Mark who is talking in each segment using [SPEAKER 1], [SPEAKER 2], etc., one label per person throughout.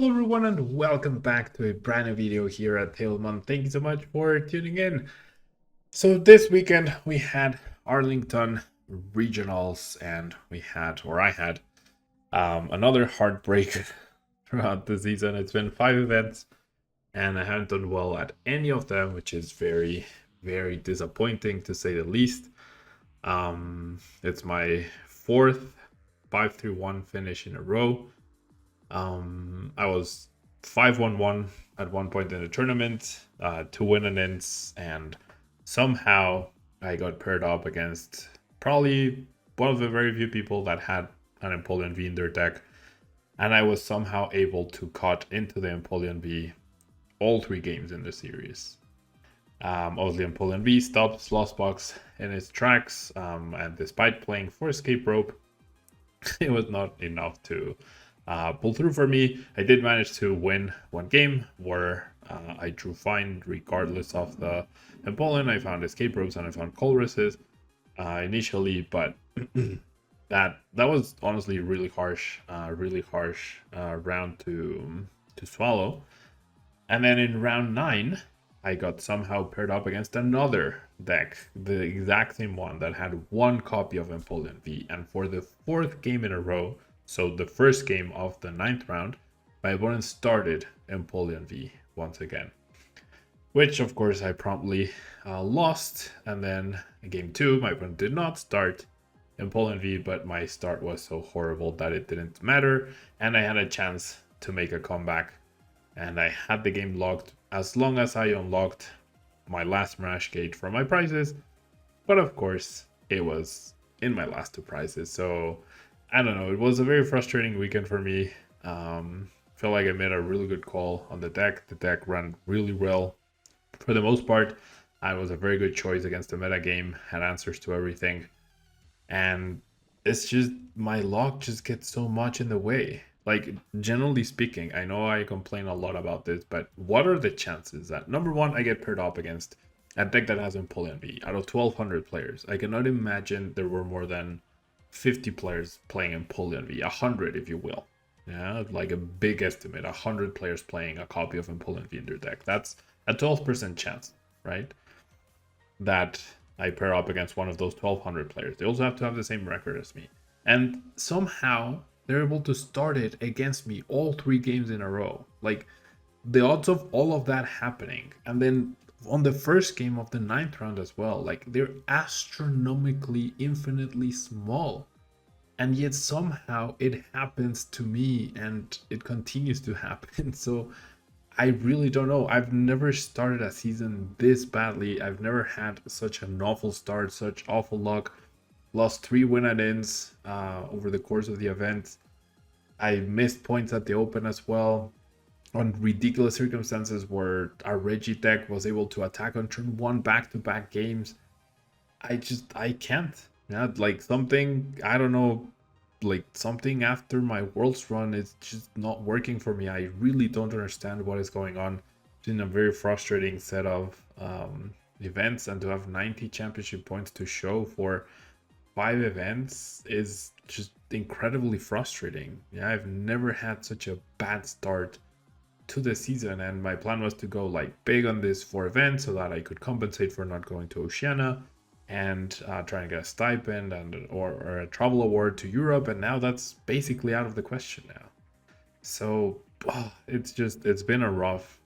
[SPEAKER 1] Hello everyone and welcome back to a brand new video here at Tablemon. Thank you so much for tuning in. So this weekend we had Arlington regionals and I had another heartbreak throughout the season. It's been 5 events and I haven't done well at any of them, which is very, very disappointing to say the least. It's my fourth 5-1 finish in a row. I was 5-1-1 at one point in the tournament, 2 win-and-ins, and somehow I got paired up against probably one of the very few people that had an Empoleon V in their deck, and I was somehow able to cut into the Empoleon V all 3 games in the series. Obviously, Empoleon V stopped Lost in its tracks, and despite playing for Escape Rope, it was not enough to pull through for me. I did manage to win one game where I drew fine regardless of the Empoleon. I found Escape Ropes and I found Colruses initially, but that was honestly really harsh round to swallow. And then in round 9, I got somehow paired up against another deck, the exact same one that had one copy of Empoleon V, and for the 4th game in a row, so the first game of the 9th round, my opponent started Empoleon V once again, which of course I promptly lost. And then in game 2, my opponent did not start Empoleon V, but my start was so horrible that it didn't matter, and I had a chance to make a comeback, and I had the game locked as long as I unlocked my last Mirage Gate from my prizes, but of course it was in my last 2 prizes, so I don't know, it was a very frustrating weekend for me. Feel like I made a really good call on the deck. The deck ran really well for the most part. I was a very good choice against the meta game, had answers to everything, and it's just my luck just gets so much in the way. Like, generally speaking, I know I complain a lot about this, but what are the chances that, number one, I get paired up against a deck that has Empoleon V? Out of 1,200 players, I cannot imagine there were more than 50 players playing Empoleon V, 100 if you will. Yeah, like a big estimate, 100 players playing a copy of Empoleon V in their deck. That's a 12% chance, right? That I pair up against one of those 1,200 players. They also have to have the same record as me. And somehow they're able to start it against me all 3 games in a row. Like, the odds of all of that happening, and then on the first game of the 9th round as well, like, they're astronomically infinitely small, and yet somehow it happens to me and it continues to happen. So I really don't know. I've never started a season this badly. I've never had such an awful start, such awful luck. Lost 3 win-and-ins over the course of the event. I missed points at the Open as well, on ridiculous circumstances where our Reggie deck was able to attack on turn 1 back-to-back games. I can't. Yeah, like something, I don't know, like something after my Worlds run is just not working for me. I really don't understand what is going on. It's been a very frustrating set of events, and to have 90 championship points to show for 5 events is just incredibly frustrating. Yeah, I've never had such a bad start to the season, and my plan was to go like big on this 4 events so that I could compensate for not going to Oceania and try and get a stipend and or a travel award to Europe, and now that's basically out of the question now. So it's been a rough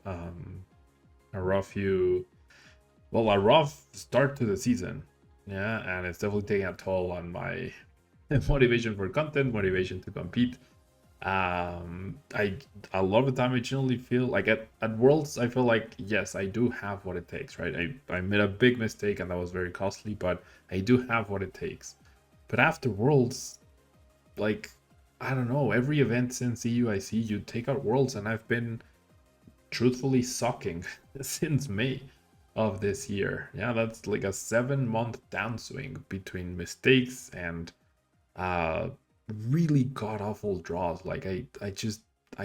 [SPEAKER 1] start to the section. Yeah, and it's definitely taking a toll on my motivation for content, motivation to compete. I a lot of the time I generally feel like at Worlds I feel like, yes, I do have what it takes, right? I made a big mistake and that was very costly, but I do have what it takes. But after Worlds, like, I don't know, every event since EUIC you take out Worlds, and I've been truthfully sucking since May of this year. Yeah, that's like a 7-month downswing between mistakes and really god awful draws. Like I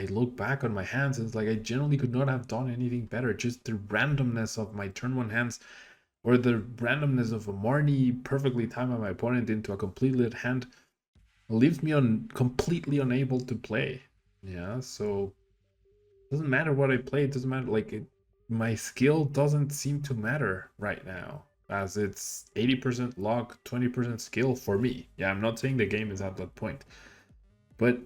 [SPEAKER 1] look back on my hands and it's like I generally could not have done anything better. Just the randomness of my turn 1 hands, or the randomness of a Marnie perfectly timing my opponent into a complete lit hand, leaves me completely unable to play. Yeah, so Doesn't matter what I play. It doesn't matter. Like my skill doesn't seem to matter right now, as it's 80% luck, 20% skill for me. Yeah, I'm not saying the game is at that point, but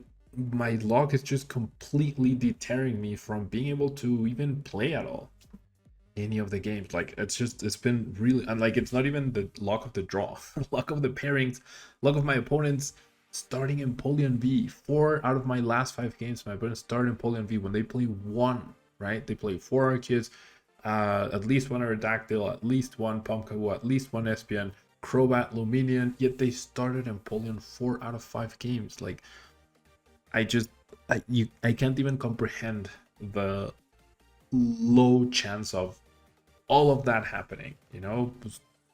[SPEAKER 1] my luck is just completely deterring me from being able to even play at all any of the games. Like it's been really, and like it's not even the luck of the draw, luck of the pairings, luck of my opponents starting Empoleon V. 4 out of my last 5 games, my opponents started Empoleon V when they play one, right? They play 4 Arceus, at least one Aerodactyl, at least one Pumpkaboo, at least one Espion, Crobat, Luminion, yet they started Empoleon 4 out of 5 games. Like I can't even comprehend the low chance of all of that happening. You know,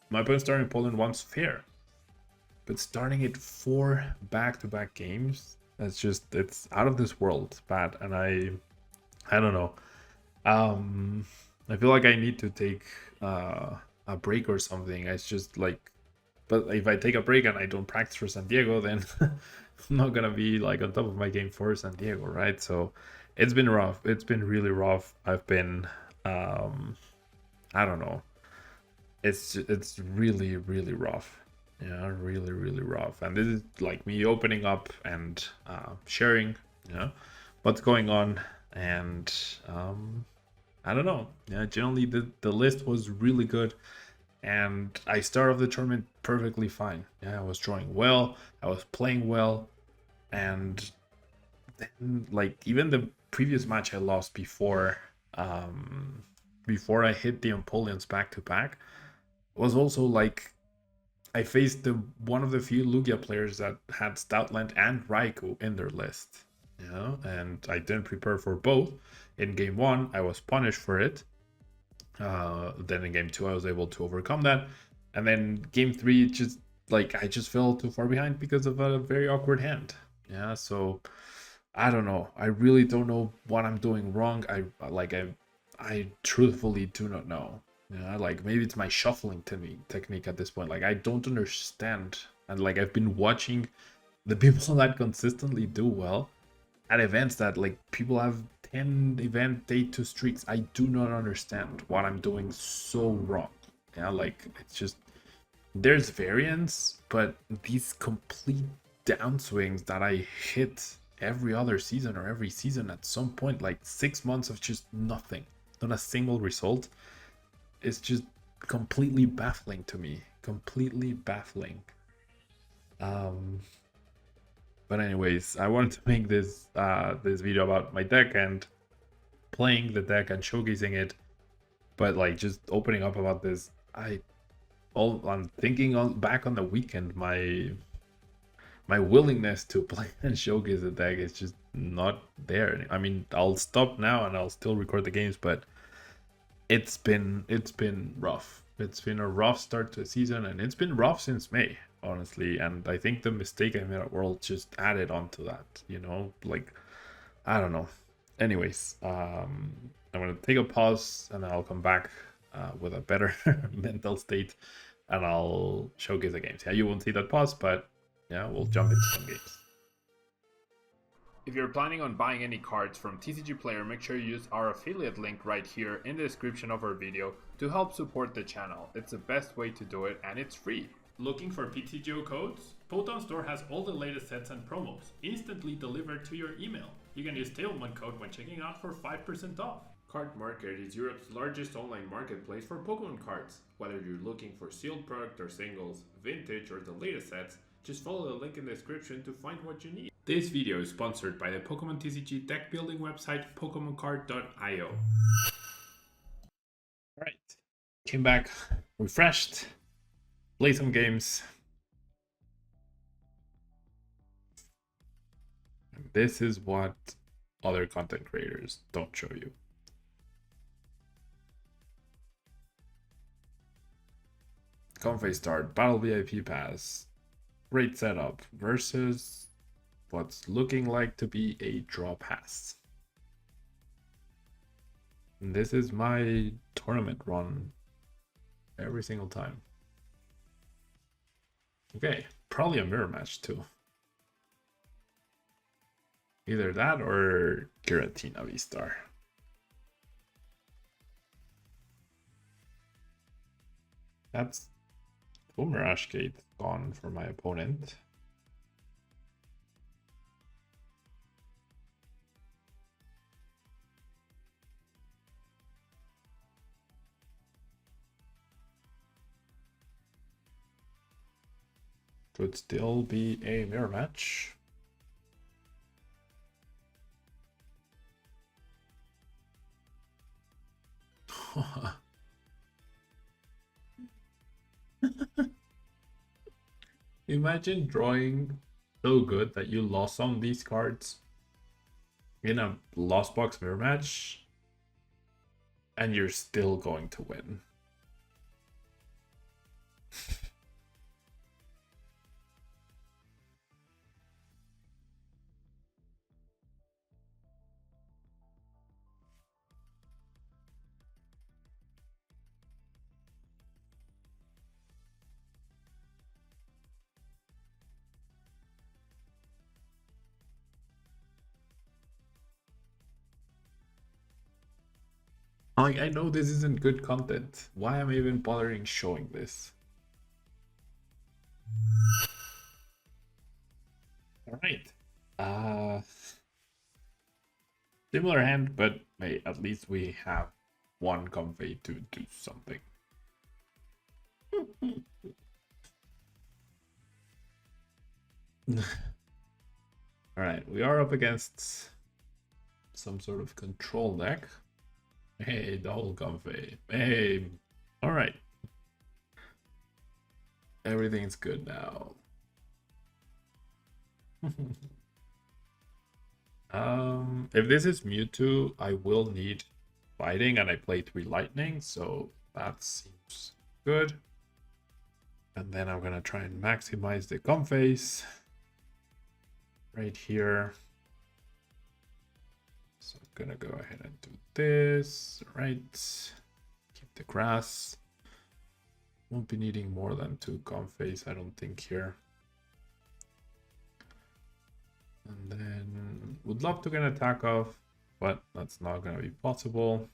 [SPEAKER 1] my opponent starting Poland once fair, but starting it 4 back-to-back games, it's out of this world bad. And I don't know. I feel like I need to take a break or something. It's just like, but if I take a break and I don't practice for San Diego, then I'm not gonna be like on top of my game for San Diego, right? So it's been rough. It's been really rough. I've been I don't know. It's really really rough. Yeah, really really rough. And this is like me opening up and sharing, you know, what's going on. And I don't know. Yeah, generally the list was really good, and I started off the tournament perfectly fine. Yeah, I was drawing well, I was playing well, and then like even the previous match I lost before I hit the Empoleons back to back was also like I faced the one of the few Lugia players that had Stoutland and Raikou in their list. You know, and I didn't prepare for both. In game 1, I was punished for it. Then in game 2, I was able to overcome that. And then game 3, just like I just fell too far behind because of a very awkward hand. Yeah, so I don't know. I really don't know what I'm doing wrong. I truthfully do not know. Yeah, like maybe it's my shuffling technique at this point. Like I don't understand. And like I've been watching the people that consistently do well at events that like people have 10 event day 2 streaks. I do not understand what I'm doing so wrong. Yeah, like it's just there's variance, but these complete downswings that I hit every other season or every season at some point, like 6 months of just nothing, not a single result, it's just completely baffling to me. Completely baffling. But anyways, I wanted to make this this video about my deck and playing the deck and showcasing it. But like just opening up about this, I'm thinking back on the weekend, my willingness to play and showcase the deck is just not there. I mean, I'll stop now and I'll still record the games, but it's been rough. It's been a rough start to the season, and it's been rough since May, honestly. And I think the mistake I made at World just added on to that, you know, like I don't know. Anyways, I'm gonna take a pause and then I'll come back with a better mental state, and I'll showcase the games. Yeah, you won't see that pause, but yeah, we'll jump into some games. If you're planning on buying any cards from TCG Player, make sure you use our affiliate link right here in the description of our video to help support the channel. It's the best way to do it, and it's free. Looking for PTGO codes? Photon Store has all the latest sets and promos, instantly delivered to your email. You can use Tablemon code when checking out for 5% off. Card Market is Europe's largest online marketplace for Pokemon cards. Whether you're looking for sealed product or singles, vintage or the latest sets, just follow the link in the description to find what you need. This video is sponsored by the Pokemon TCG deck building website PokemonCard.io. Alright, came back refreshed, play some games. This is what other content creators don't show you. Confe start, Battle VIP pass, great setup versus what's looking like to be a draw pass. And this is my tournament run every single time. Okay, probably a mirror match too. Either that or Giratina V-Star. That's two Mirage Gate gone for my opponent. Could still be a mirror match. Imagine drawing so good that you lost on these cards in a Lost Box mirror match and you're still going to win. Like, I know this isn't good content. Why am I even bothering showing this? Alright. Similar hand, but hey, at least we have one convey to do something. Alright, we are up against some sort of control deck. Hey, the whole convey. Hey, alright. Everything's good now. If this is Mewtwo, I will need fighting, and I play 3 lightning, so that seems good. And then I'm gonna try and maximize the conveys right here. So I'm gonna go ahead and do this, right? Keep the grass. Won't be needing more than 2 conveys, I don't think, here. And then would love to get an attack off, but that's not gonna be possible.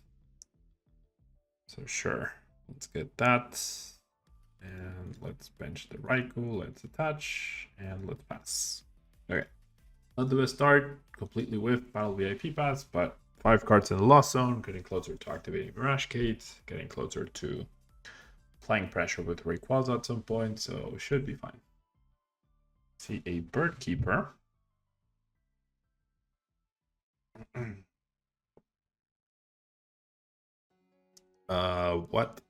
[SPEAKER 1] So sure, let's get that. And let's bench the Raikou, let's attach, and let's pass. Okay. Not the best start, completely whiffed Battle VIP pass, but 5 cards in the lost zone, getting closer to activating Mirage Gate, getting closer to applying pressure with Rayquaza at some point, so should be fine. See a Bird Keeper. What?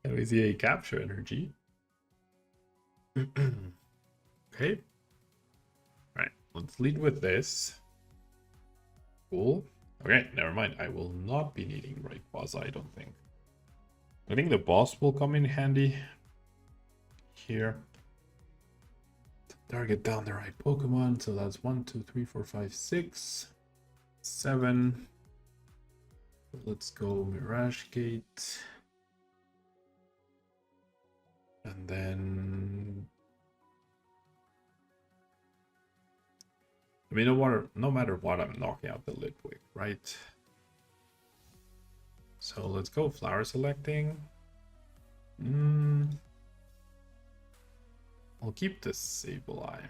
[SPEAKER 1] Can we see a capture energy? Okay. Right, let's lead with this. Cool. Okay, never mind. I will not be needing Rayquaza, I don't think. I think the boss will come in handy here. Target down the right Pokemon. So that's 1, 2, 3, 4, 5, 6, 7. Let's go Mirage Gate. And then I mean, no matter what, I'm knocking out the Litwick, right? So let's go flower selecting. I'll keep the Sableye.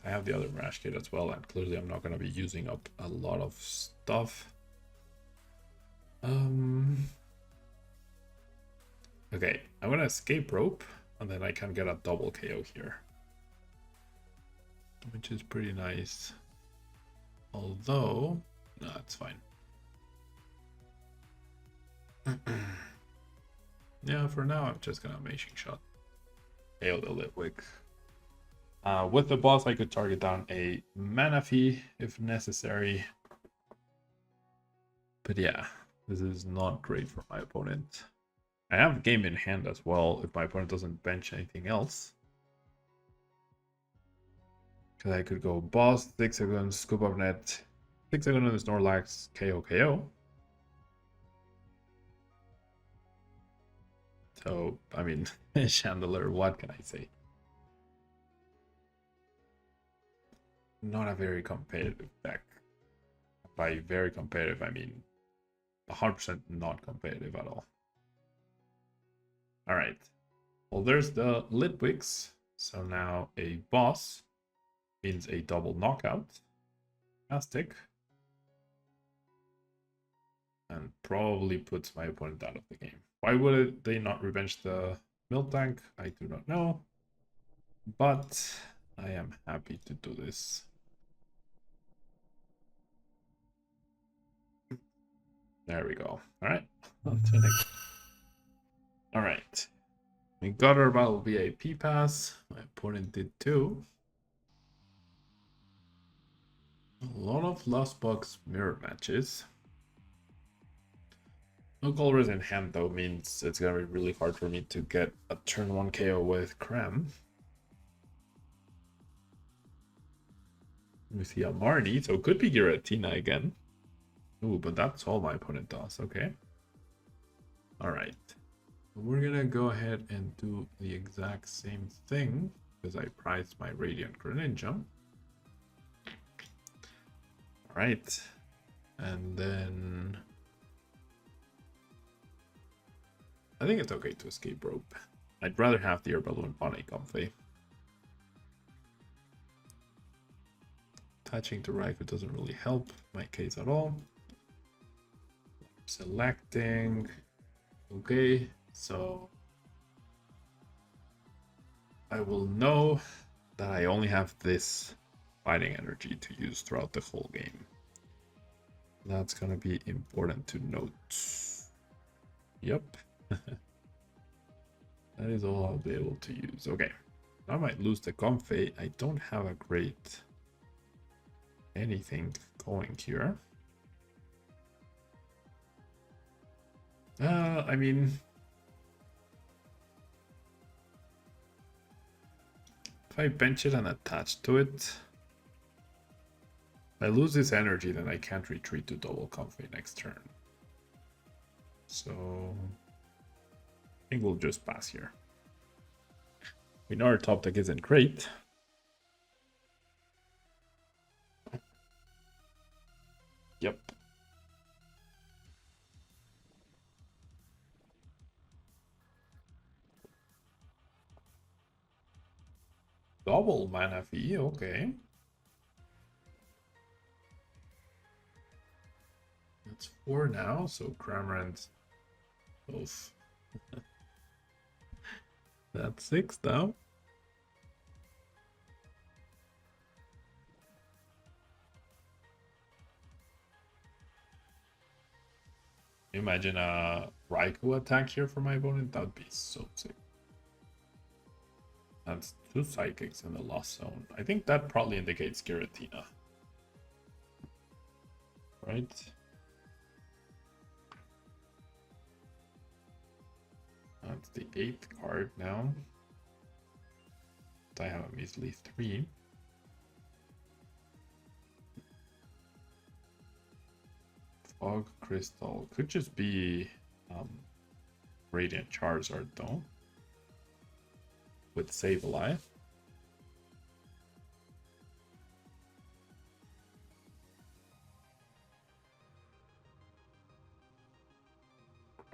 [SPEAKER 1] I have the other Mirage Gate as well, and clearly I'm not going to be using up a lot of stuff. Okay, I'm going to escape rope, and then I can get a double KO here, which is pretty nice. Although, no, it's fine. Yeah, for now, I'm just gonna Amazing Shot. KO the Litwick. With the boss, I could target down a Manaphy if necessary. But yeah, this is not great for my opponent. I have game in hand as well if my opponent doesn't bench anything else. Because I could go boss, Zigzagoon, Scoop Up Net, Zigzagoon and Snorlax, KO. So, I mean, Chandelier, what can I say? Not a very competitive deck. By very competitive, I mean 100% not competitive at all. All right. Well, there's the Litwicks. So now a boss means a double knockout. Fantastic. And probably puts my opponent out of the game. Why would they not revenge the Miltank? I do not know. But I am happy to do this. There we go. All right. On to next. All right. We got our battle VIP pass. My opponent did too. A lot of Lost Box mirror matches. No colors in hand though means it's gonna be really hard for me to get a turn 1 KO with Cram. We see a Marnie, so it could be Giratina again. Ooh, but that's all my opponent does. Okay. Alright. We're gonna go ahead and do the exact same thing because I prized my Radiant Greninja. Alright. And then I think it's okay to escape rope. I'd rather have the air balloon on a Comfey. Attaching to Raikou doesn't really help my case at all. Selecting. Okay, so I will know that I only have this fighting energy to use throughout the whole game. That's gonna be important to note. Yep. That is all I'll be able to use. Okay. I might lose the Comfey. I don't have a great anything going here. I mean, if I bench it and attach to it, if I lose this energy, then I can't retreat to double Comfey next turn. So I think we'll just pass here. We know our top deck isn't great. Yep. Double mana fee, okay. That's 4 now, so Cramorant both. That's 6 now. Imagine a Raikou attack here for my opponent. That would be so sick. That's 2 Psychics in the Lost Zone. I think that probably indicates Giratina. Right? That's the 8th card now. I have a measly 3. Fog Crystal. Could just be Radiant Charizard though. With Sableye.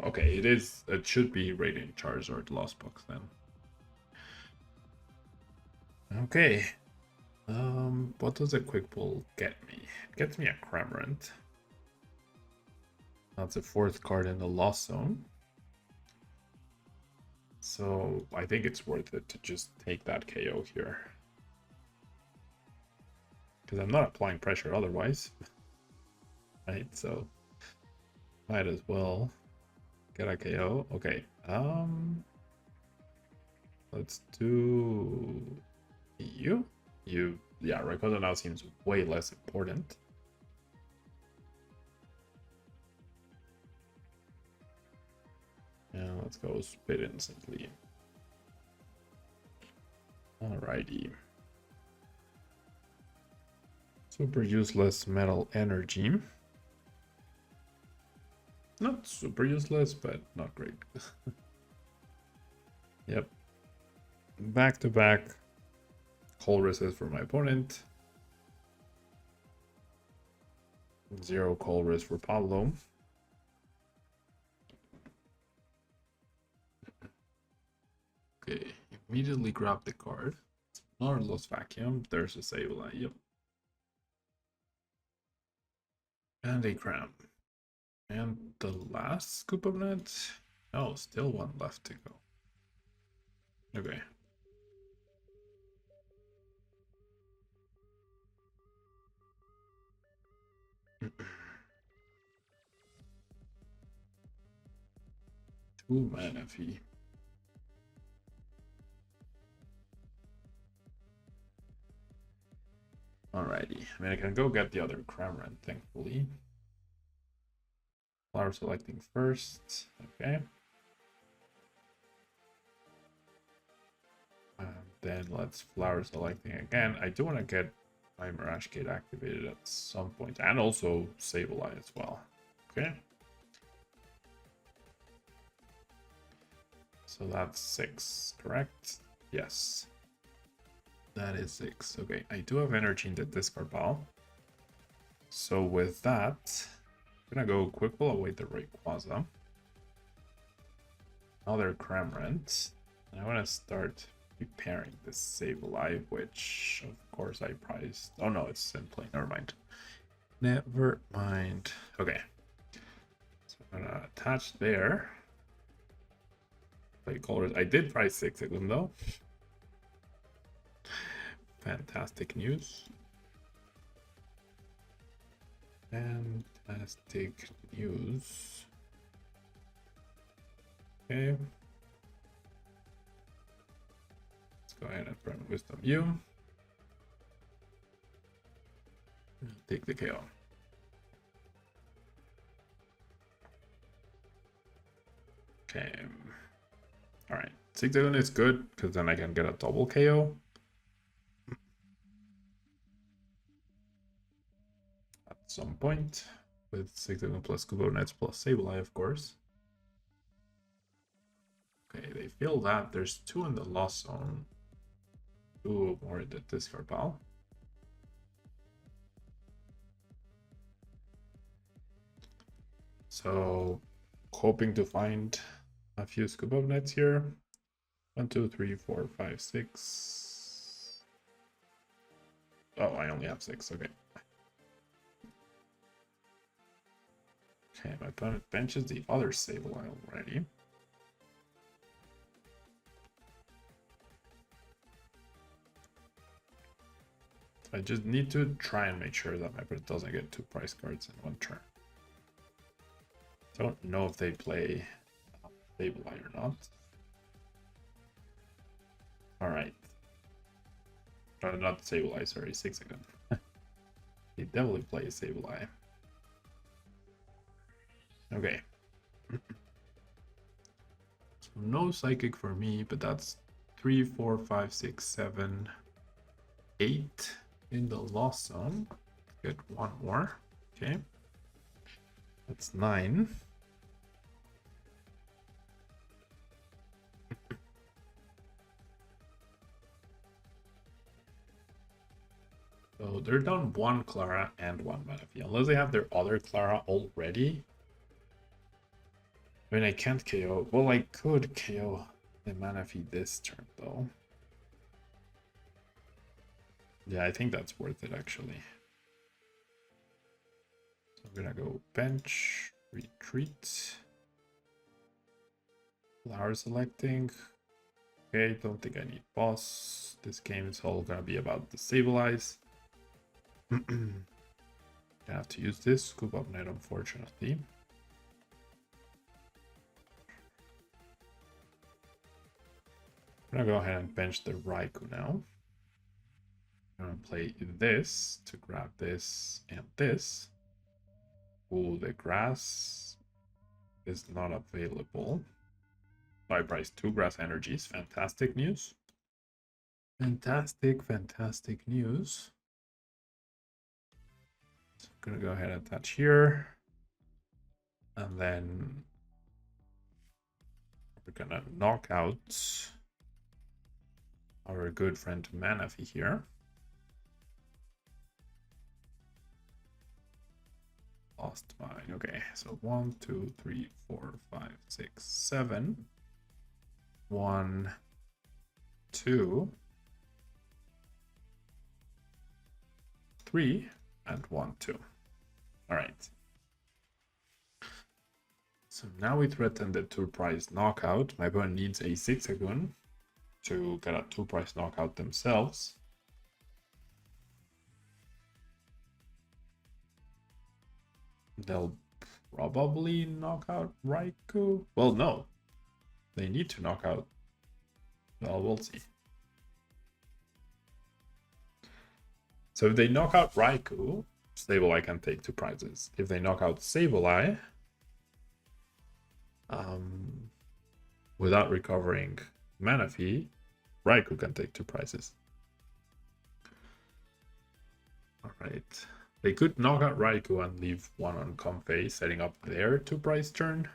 [SPEAKER 1] Okay, it should be Radiant Charizard Lost Box then. Okay. What does a quick pull get me? It gets me a Cramorant. That's a 4th card in the Lost Zone. So I think it's worth it to just take that KO here. Because I'm not applying pressure otherwise. Right, so might as well get a KO. Okay. Let's do you. Yeah, Rayquaza now seems way less important. Yeah, let's go spit instantly. Alrighty. Super useless metal energy. Not super useless, but not great. Yep. Back to back. Call resist for my opponent. Zero call risk for Pablo. Okay, immediately grab the card. Another Lost Vacuum. There's a Sableye. Yep. And a Cram. And the last scoop of net? Oh, still one left to go. Okay. Two mana fee. Alrighty. I mean, I can go get the other Cramorant, thankfully. Flower selecting first. Okay. And then let's flower selecting again. I do want to get my Mirage Gate activated at some point, and also Sableye as well. Okay. So that's 6, correct? Yes. That is 6. Okay, I do have energy in the discard pile. So with that, I'm gonna go quick pull away the Rayquaza. Another Cramorant. And I want to start preparing this Sableye, which of course I priced. Oh no, it's in play. Never mind. Never mind. Okay. So I'm gonna attach there. Play colors. I did price 6 of them though. Fantastic news. Fantastic news. Okay. Let's go ahead and prime Wisdom U. Take the KO. Okay. Alright. 6 is good because then I can get a double KO. At some point. With 6 plus Kubo Nets plus Sableye, of course. Okay, they feel that. There's 2 in the lost zone. 2 more in the discard pile. So, hoping to find a few scoop of nets here. 1, 2, 3, 4, 5, 6. Oh, I only have 6. Okay. Okay, my opponent benches the other Sableye already. I just need to try and make sure that my opponent doesn't get 2 price cards in one turn. Don't know if they play Sableye or not. Alright. Not Sableye, sorry, 6 again. They definitely play Sableye. Okay. So no Psychic for me, but that's 3, 4, 5, 6, 7, 8 in the lost zone. Get 1 more. Okay. That's 9. So they're down 1 Clara and 1 Manaphy. Unless they have their other Clara already. I mean, I can't KO. Well, I could KO the Manaphy this turn, though. Yeah, I think that's worth it, actually. So I'm gonna go bench, retreat. Flower selecting. Okay, don't think I need boss. This game is all gonna be about the Sableyes. I have to use this scoop up net, unfortunately. I'm gonna go ahead and bench the Raikou now. I'm gonna play this to grab this and this. Oh, the grass is not available. I priced 2 grass energies. Fantastic news. Fantastic, fantastic news. So I'm gonna go ahead and attach here. And then we're gonna knock out our good friend Manaphy here. lost mine. Okay, so 1, 2, 3, 4, 5, 6, 7. 1, 2, 3, and 1, 2. All right. So now we threaten the 2-price knockout. My opponent needs a 6-agun to get a 2-price knockout themselves. They'll probably knock out Raikou. Well, no. They need to knock out. Well, we'll see. So if they knock out Raikou, Sableye can take 2 prizes. If they knock out Sableye, without recovering mana fee, Raikou can take 2 prizes. Alright. They could knock out Raikou and leave 1 on Comfey, setting up their 2-price turn.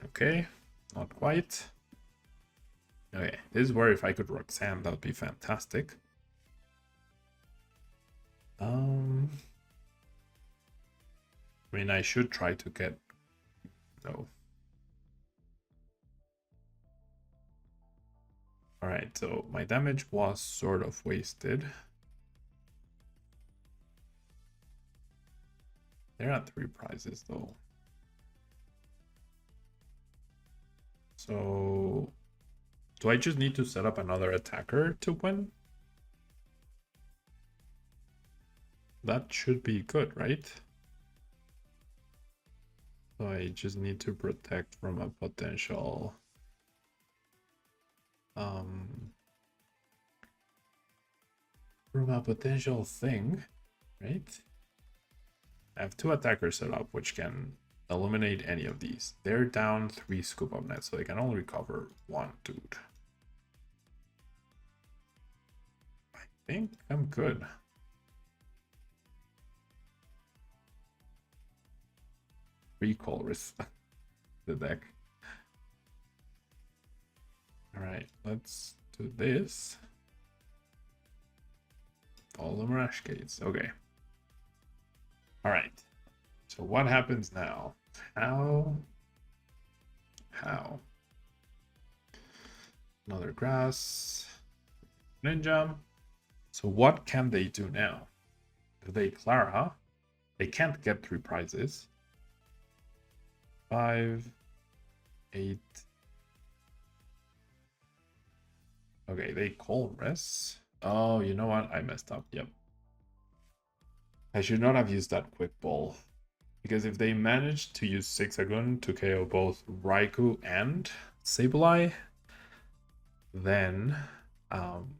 [SPEAKER 1] Okay, not quite. Okay, this is where if I could Roxanne, that would be fantastic. I mean, I should try to get... No. Alright, so my damage was sort of wasted. They're at 3 prizes, though. So... do I just need to set up another attacker to win? That should be good, right? So I just need to protect from a potential... thing, right? I have 2 attackers set up, which can eliminate any of these. They're down 3 scoop up nets, so they can only recover 1 dude. I think I'm good. Recall risk the deck. Alright, let's do this. All the Mirage Gates. Okay. Alright. So what happens now? How? Another grass. Ninja. So what can they do now? If they Clara, they can't get 3 prizes. 5, 8. Okay, they Colress. Oh, you know what? I messed up. Yep. I should not have used that quick ball. Because if they manage to use 6-agun to KO both Raikou and Sableye, then I'm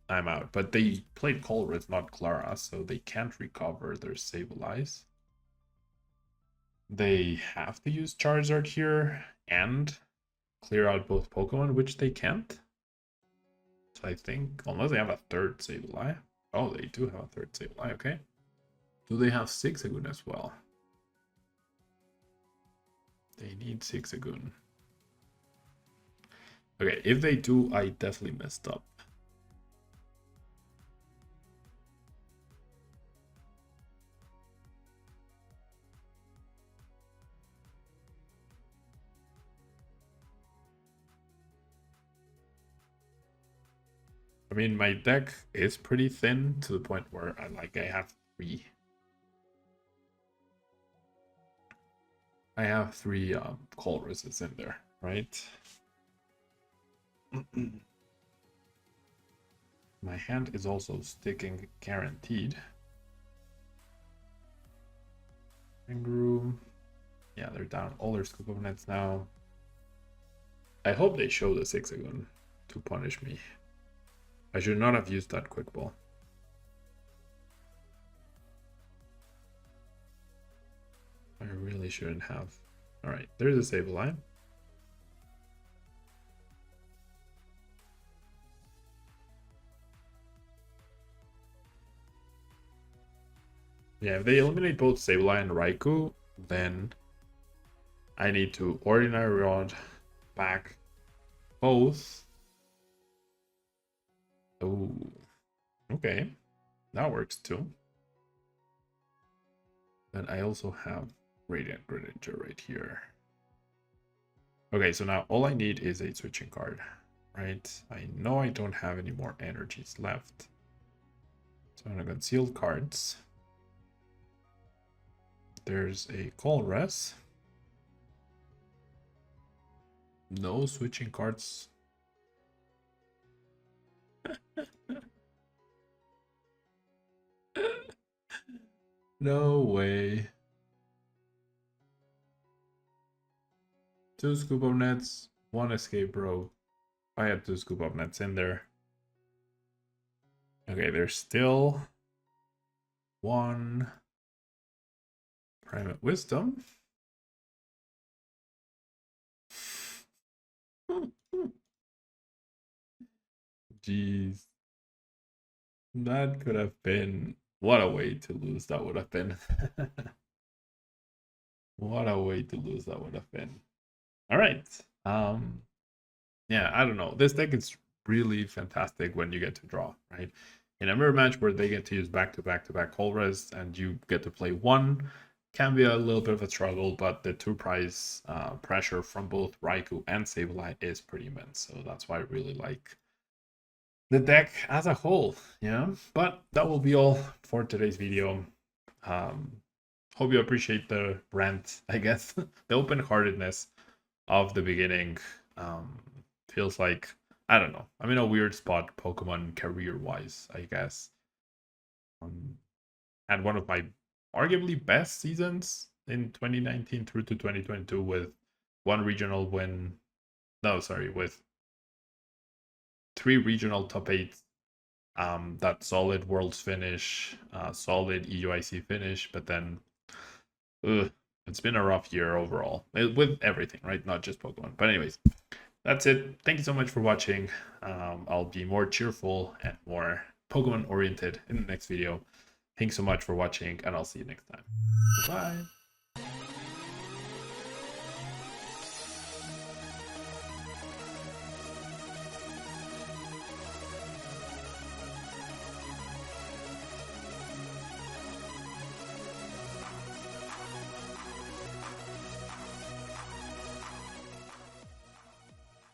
[SPEAKER 1] out. But they played Colress, not Clara, so they can't recover their Sableyes. They have to use Charizard here and clear out both Pokemon, which they can't. So I think, unless they have a 3rd Sableye. Oh, they do have a 3rd Sableye, okay. Do they have 6-agun as well? They need 6-agun. Okay, if they do, I definitely messed up. I mean, my deck is pretty thin to the point where I have 3. I have 3 Colresses in there, right? My hand is also sticking guaranteed. Room. Yeah, they're down all their scoop of nets now. I hope they show the 6-agun to punish me. I should not have used that quick ball. I really shouldn't have. Alright, there's a Sableye. Yeah, if they eliminate both Sableye and Raikou, then I need to Ordinary Rod back both. Oh, okay. That works too. But I also have Radiant Greninja right here. Okay, so now all I need is a switching card, right? I know I don't have any more energies left. So I'm gonna conceal cards. There's a Colress. No switching cards. No way. 2 scoop of nets, 1 escape rope. I have 2 scoop of nets in there. Okay, there's still 1 Private Wisdom. Jeez. That could have been... What a way to lose that would have been. What a way to lose that would have been. Alright. Yeah, I don't know. This deck is really fantastic when you get to draw, right? In a mirror match where they get to use back-to-back-to-back Colress and you get to play one, can be a little bit of a struggle, but the 2-price pressure from both Raikou and Sableye is pretty immense. So that's why I really like the deck as a whole, yeah. But that will be all for today's video. Hope you appreciate the rant, I guess. The open-heartedness of the beginning feels like, I don't know, I'm in a weird spot Pokemon career-wise, I guess. Had one of my arguably best seasons in 2019 through to 2022 with 1 regional win. No, sorry, with 3 regional top 8. That solid Worlds finish, solid EUIC finish, but then it's been a rough year overall with everything, right? Not just Pokemon. But anyways, that's it. Thank you so much for watching. I'll be more cheerful and more Pokemon oriented in the next video. Thanks so much for watching, and I'll see you next time. Bye.